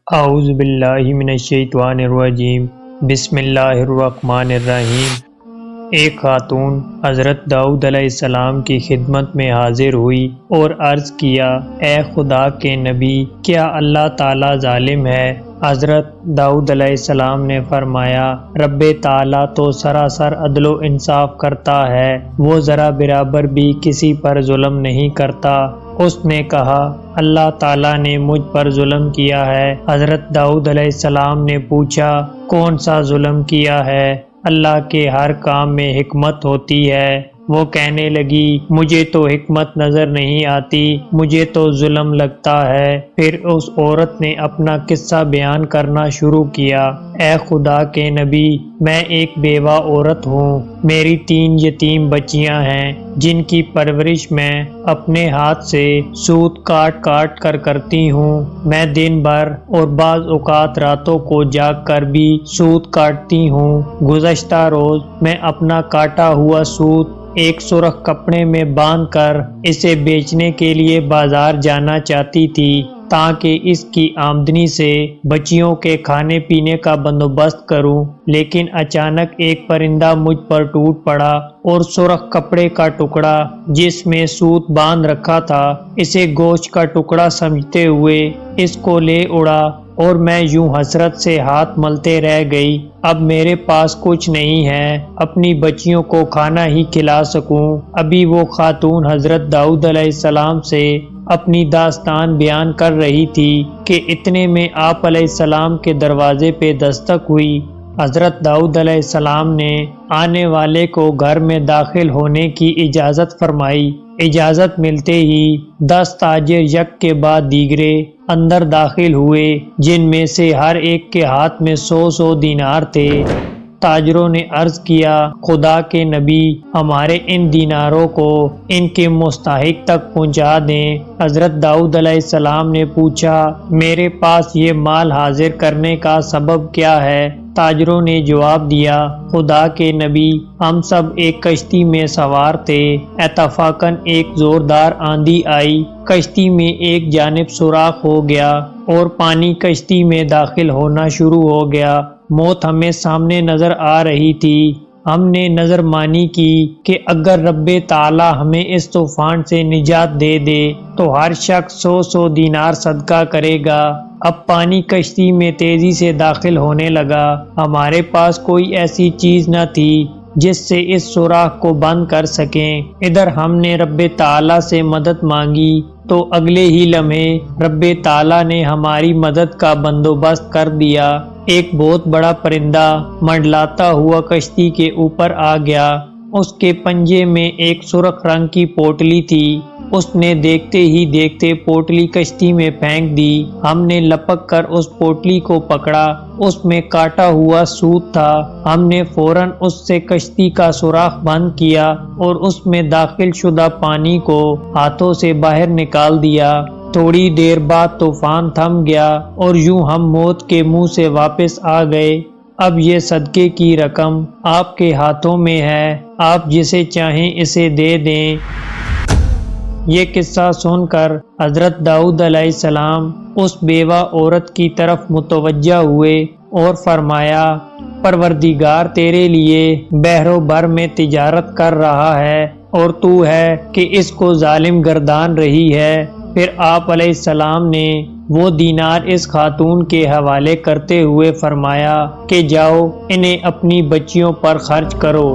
اعوذ باللہ من الشیطان الرجیم، بسم اللہ الرحمن الرحیم۔ ایک خاتون حضرت داؤد علیہ السلام کی خدمت میں حاضر ہوئی اور عرض کیا، اے خدا کے نبی، کیا اللہ تعالیٰ ظالم ہے؟ حضرت داؤد علیہ السلام نے فرمایا، رب تعالیٰ تو سراسر عدل و انصاف کرتا ہے، وہ ذرا برابر بھی کسی پر ظلم نہیں کرتا۔ اس نے کہا، اللہ تعالیٰ نے مجھ پر ظلم کیا ہے۔ حضرت داؤد علیہ السلام نے پوچھا، کون سا ظلم کیا ہے؟ اللہ کے ہر کام میں حکمت ہوتی ہے۔ وہ کہنے لگی، مجھے تو حکمت نظر نہیں آتی، مجھے تو ظلم لگتا ہے۔ پھر اس عورت نے اپنا قصہ بیان کرنا شروع کیا، اے خدا کے نبی، میں ایک بیوہ عورت ہوں، میری 3 یتیم بچیاں ہیں جن کی پرورش میں اپنے ہاتھ سے سوت کاٹ کاٹ کر کرتی ہوں۔ میں دن بھر اور بعض اوقات راتوں کو جاگ کر بھی سوت کاٹتی ہوں۔ گزشتہ روز میں اپنا کاٹا ہوا سوت ایک سرخ کپڑے میں باندھ کر اسے بیچنے کے لیے بازار جانا چاہتی تھی تاکہ اس کی آمدنی سے بچیوں کے کھانے پینے کا بندوبست کروں، لیکن اچانک ایک پرندہ مجھ پر ٹوٹ پڑا اور سرخ کپڑے کا ٹکڑا جس میں سوت باندھ رکھا تھا، اسے گوشت کا ٹکڑا سمجھتے ہوئے اس کو لے اڑا اور میں یوں حسرت سے ہاتھ ملتے رہ گئی۔ اب میرے پاس کچھ نہیں ہے، اپنی بچیوں کو کھانا ہی کھلا سکوں۔ ابھی وہ خاتون حضرت داؤد علیہ السلام سے اپنی داستان بیان کر رہی تھی کہ اتنے میں آپ علیہ السلام کے دروازے پہ دستک ہوئی۔ حضرت داؤد علیہ السلام نے آنے والے کو گھر میں داخل ہونے کی اجازت فرمائی۔ اجازت ملتے ہی 10 تاجر یک کے بعد دیگرے اندر داخل ہوئے، جن میں سے ہر ایک کے ہاتھ میں 100 دینار تھے۔ تاجروں نے عرض کیا، خدا کے نبی، ہمارے ان دیناروں کو ان کے مستحق تک پہنچا دیں۔ حضرت داؤد علیہ السلام نے پوچھا، میرے پاس یہ مال حاضر کرنے کا سبب کیا ہے؟ تاجروں نے جواب دیا، خدا کے نبی، ہم سب ایک کشتی میں سوار تھے، اتفاقاً ایک زوردار آندھی آئی، کشتی میں ایک جانب سوراخ ہو گیا اور پانی کشتی میں داخل ہونا شروع ہو گیا۔ موت ہمیں سامنے نظر آ رہی تھی۔ ہم نے نظر مانی کی کہ اگر رب تعالی ہمیں اس طوفان سے نجات دے دے تو ہر شخص 100 دینار صدقہ کرے گا۔ اب پانی کشتی میں تیزی سے داخل ہونے لگا، ہمارے پاس کوئی ایسی چیز نہ تھی جس سے اس سوراخ کو بند کر سکیں۔ ادھر ہم نے رب تعالی سے مدد مانگی تو اگلے ہی لمحے رب تعالی نے ہماری مدد کا بندوبست کر دیا۔ ایک بہت بڑا پرندہ منڈلاتا ہوا کشتی کے اوپر آ گیا، اس کے پنجے میں ایک سرخ رنگ کی پوٹلی تھی۔ اس نے دیکھتے ہی دیکھتے پوٹلی کشتی میں پھینک دی۔ ہم نے لپک کر اس پوٹلی کو پکڑا، اس میں کاٹا ہوا سوت تھا۔ ہم نے فوراً اس سے کشتی کا سوراخ بند کیا اور اس میں داخل شدہ پانی کو ہاتھوں سے باہر نکال دیا۔ تھوڑی دیر بعد طوفان تھم گیا اور یوں ہم موت کے منہ سے واپس آ گئے۔ اب یہ صدقے کی رقم آپ کے ہاتھوں میں ہے، آپ جسے چاہیں اسے دے دیں۔ یہ قصہ سن کر حضرت داؤد علیہ السلام اس بیوہ عورت کی طرف متوجہ ہوئے اور فرمایا، پروردگار تیرے لیے بحر و بر میں تجارت کر رہا ہے اور تو ہے کہ اس کو ظالم گردان رہی ہے۔ پھر آپ علیہ السلام نے وہ دینار اس خاتون کے حوالے کرتے ہوئے فرمایا کہ جاؤ انہیں اپنی بچیوں پر خرچ کرو۔